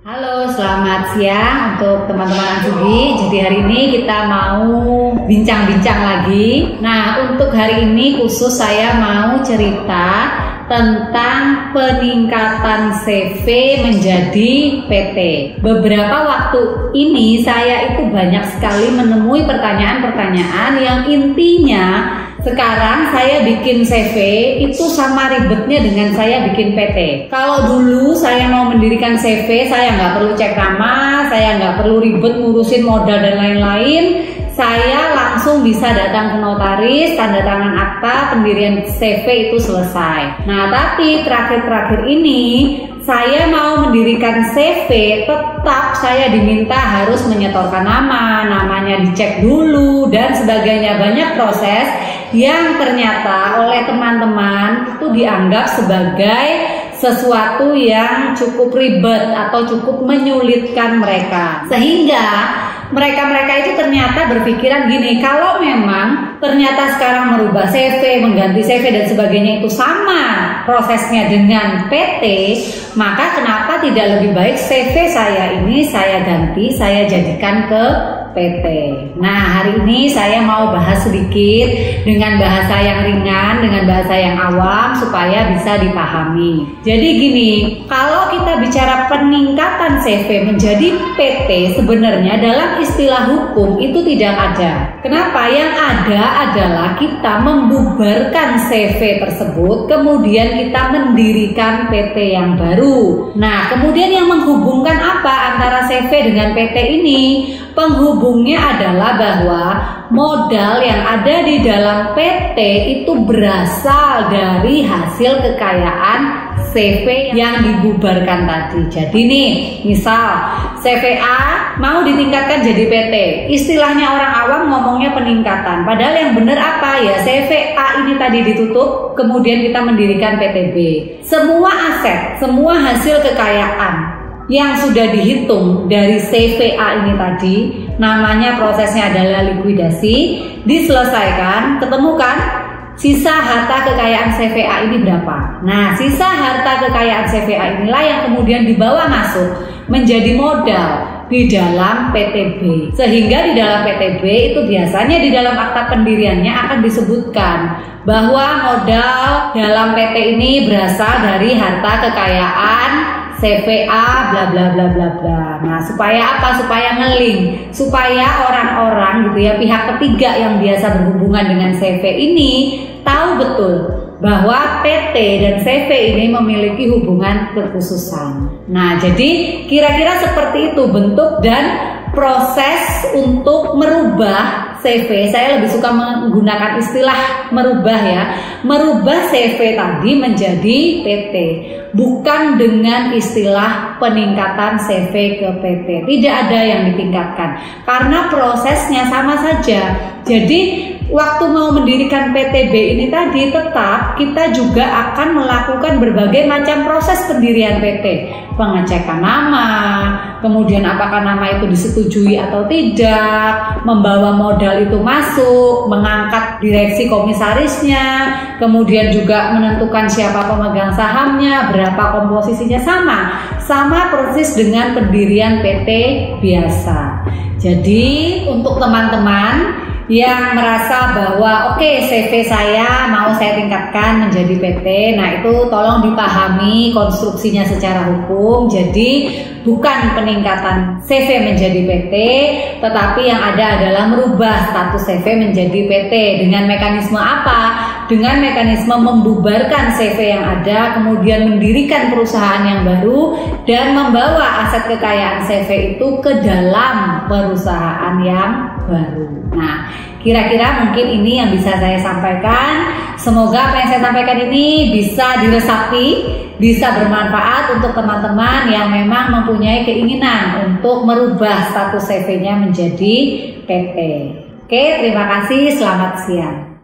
Halo, selamat siang untuk teman-teman Ansugi. Jadi hari ini kita mau bincang-bincang lagi. Nah, untuk hari ini khusus saya mau cerita tentang peningkatan CV menjadi PT. Beberapa waktu ini saya itu banyak sekali menemui pertanyaan-pertanyaan yang intinya sekarang saya bikin CV itu sama ribetnya dengan saya bikin PT. Kalau dulu saya mau mendirikan CV, saya nggak perlu cek nama, saya nggak perlu ribet ngurusin modal dan lain-lain. Saya langsung bisa datang ke notaris, tanda tangan akta, pendirian CV itu selesai. Nah, tapi terakhir-terakhir ini saya mau mendirikan CV, tetap saya diminta harus menyetorkan nama, namanya dicek dulu dan sebagainya. Banyak proses yang ternyata oleh teman-teman itu dianggap sebagai sesuatu yang cukup ribet atau cukup menyulitkan mereka. Sehingga mereka-mereka itu ternyata berpikiran gini, kalau memang ternyata sekarang merubah CV, mengganti CV dan sebagainya itu sama prosesnya dengan PT, maka kenapa tidak lebih baik CV saya ini saya ganti, saya jadikan ke PT. Nah, hari ini saya mau bahas sedikit dengan bahasa yang ringan, dengan bahasa yang awam supaya bisa dipahami. Jadi gini, kalau kita bicara peningkatan CV menjadi PT, sebenarnya dalam istilah hukum itu tidak ada. Kenapa? Yang ada adalah kita membubarkan CV tersebut, kemudian kita mendirikan PT yang baru. Nah, kemudian yang menghubungkan apa antara CV dengan PT ini? Penghubungnya adalah bahwa modal yang ada di dalam PT itu berasal dari hasil kekayaan CV yang dibubarkan tadi. Jadi nih, misal CVA mau ditingkatkan jadi PT, istilahnya orang awam ngomongnya peningkatan. Padahal yang benar apa ya? CVA ini tadi ditutup, kemudian kita mendirikan PTB. Semua aset, semua hasil kekayaan yang sudah dihitung dari CVA ini tadi, namanya prosesnya adalah likuidasi, diselesaikan, ketemu kan sisa harta kekayaan CVA ini berapa. Nah, sisa harta kekayaan CVA inilah yang kemudian dibawa masuk menjadi modal di dalam PTB. Sehingga di dalam PTB itu biasanya di dalam akta pendiriannya akan disebutkan bahwa modal dalam PT ini berasal dari harta kekayaan CVA bla bla bla bla bla. Nah, supaya apa? Supaya ngeling, supaya orang-orang gitu ya, pihak ketiga yang biasa berhubungan dengan CV ini tahu betul bahwa PT dan CV ini memiliki hubungan kekhususan. Nah, jadi kira-kira seperti itu bentuk dan proses untuk merubah CV. Saya lebih suka menggunakan istilah merubah ya. Merubah CV tadi menjadi PT, bukan dengan istilah peningkatan CV ke PT. Tidak ada yang ditingkatkan karena prosesnya sama saja. Jadi waktu mau mendirikan PTB ini tadi tetap kita juga akan melakukan berbagai macam proses pendirian PT. Pengecekan nama, kemudian apakah nama itu disetujui atau tidak, membawa modal itu masuk, mengangkat direksi komisarisnya, kemudian juga menentukan siapa pemegang sahamnya, berapa komposisinya, sama persis dengan pendirian PT biasa. Jadi untuk teman-teman yang merasa bahwa oke, CV saya mau saya tingkatkan menjadi PT, nah itu tolong dipahami konstruksinya secara hukum. Jadi bukan peningkatan CV menjadi PT, tetapi yang ada adalah merubah status CV menjadi PT. Dengan mekanisme apa? Dengan mekanisme membubarkan CV yang ada, kemudian mendirikan perusahaan yang baru dan membawa aset kekayaan CV itu ke dalam perusahaan yang baru. Nah, kira-kira mungkin ini yang bisa saya sampaikan. Semoga apa yang saya sampaikan ini bisa diresapi, bisa bermanfaat untuk teman-teman yang memang mempunyai keinginan untuk merubah status CV-nya menjadi PT. Oke, terima kasih. Selamat siang.